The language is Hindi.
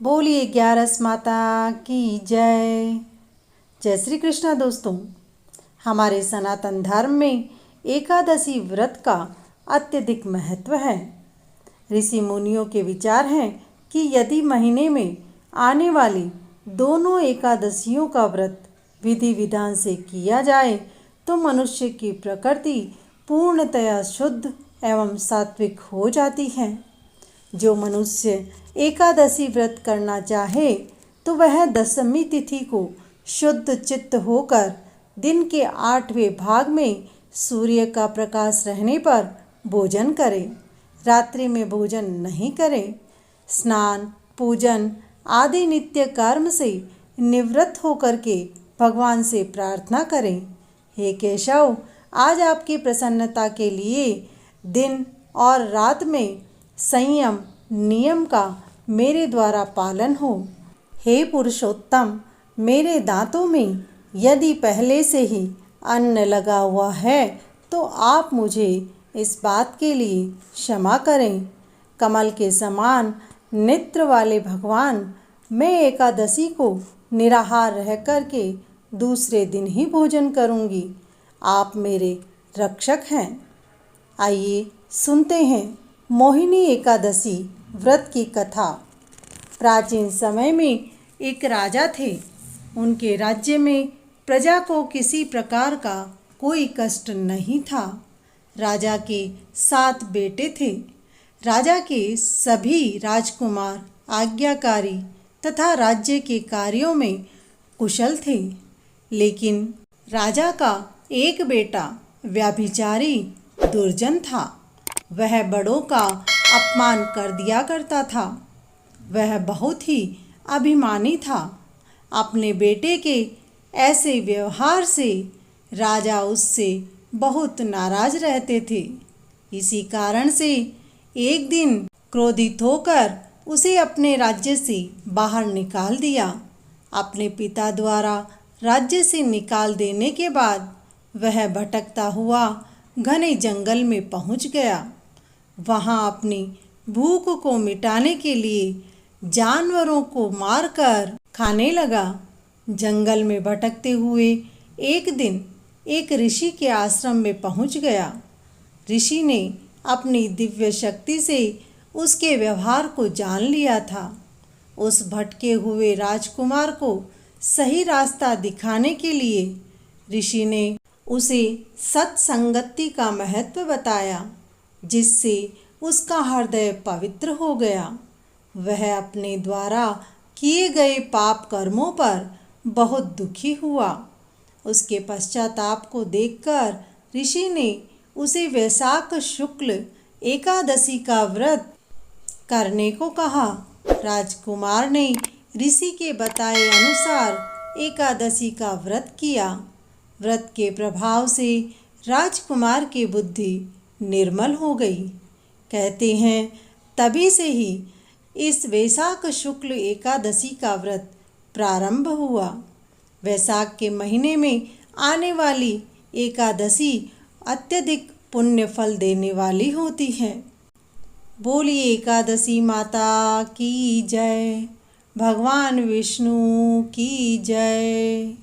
बोलिए ग्यारस माता की जय। जय श्री कृष्णा। दोस्तों, हमारे सनातन धर्म में एकादशी व्रत का अत्यधिक महत्व है। ऋषि मुनियों के विचार हैं कि यदि महीने में आने वाली दोनों एकादशियों का व्रत विधि विधान से किया जाए तो मनुष्य की प्रकृति पूर्णतया शुद्ध एवं सात्विक हो जाती है। जो मनुष्य एकादशी व्रत करना चाहे तो वह दशमी तिथि को शुद्ध चित्त होकर दिन के 8वें भाग में सूर्य का प्रकाश रहने पर भोजन करे। रात्रि में भोजन नहीं करे। स्नान पूजन आदि नित्य कर्म से निवृत्त होकर के भगवान से प्रार्थना करें, हे केशव, आज आपकी प्रसन्नता के लिए दिन और रात में संयम नियम का मेरे द्वारा पालन हो। हे पुरुषोत्तम, मेरे दांतों में यदि पहले से ही अन्न लगा हुआ है तो आप मुझे इस बात के लिए क्षमा करें। कमल के समान नेत्र वाले भगवान, मैं एकादशी को निराहार रह कर के दूसरे दिन ही भोजन करूंगी। आप मेरे रक्षक हैं। आइए सुनते हैं मोहिनी एकादशी व्रत की कथा। प्राचीन समय में एक राजा थे। उनके राज्य में प्रजा को किसी प्रकार का कोई कष्ट नहीं था। राजा के 7 बेटे थे। राजा के सभी राजकुमार आज्ञाकारी तथा राज्य के कार्यों में कुशल थे, लेकिन राजा का एक बेटा व्यभिचारी दुर्जन था। वह बड़ों का अपमान कर दिया करता था। वह बहुत ही अभिमानी था। अपने बेटे के ऐसे व्यवहार से राजा उससे बहुत नाराज रहते थे। इसी कारण से एक दिन क्रोधित होकर उसे अपने राज्य से बाहर निकाल दिया। अपने पिता द्वारा राज्य से निकाल देने के बाद वह भटकता हुआ घने जंगल में पहुंच गया। वहां अपनी भूख को मिटाने के लिए जानवरों को मारकर खाने लगा। जंगल में भटकते हुए एक दिन एक ऋषि के आश्रम में पहुंच गया। ऋषि ने अपनी दिव्य शक्ति से उसके व्यवहार को जान लिया था। उस भटके हुए राजकुमार को सही रास्ता दिखाने के लिए ऋषि ने उसे सत्संगति का महत्व बताया, जिससे उसका हृदय पवित्र हो गया। वह अपने द्वारा किए गए पाप कर्मों पर बहुत दुखी हुआ। उसके पश्चाताप को देखकर ऋषि ने उसे वैशाख शुक्ल एकादशी का व्रत करने को कहा। राजकुमार ने ऋषि के बताए अनुसार एकादशी का व्रत किया। व्रत के प्रभाव से राजकुमार की बुद्धि निर्मल हो गई। कहते हैं तभी से ही इस वैशाख शुक्ल एकादशी का व्रत प्रारंभ हुआ। वैशाख के महीने में आने वाली एकादशी अत्यधिक पुण्य फल देने वाली होती है। बोलिए एकादशी माता की जय। भगवान विष्णु की जय।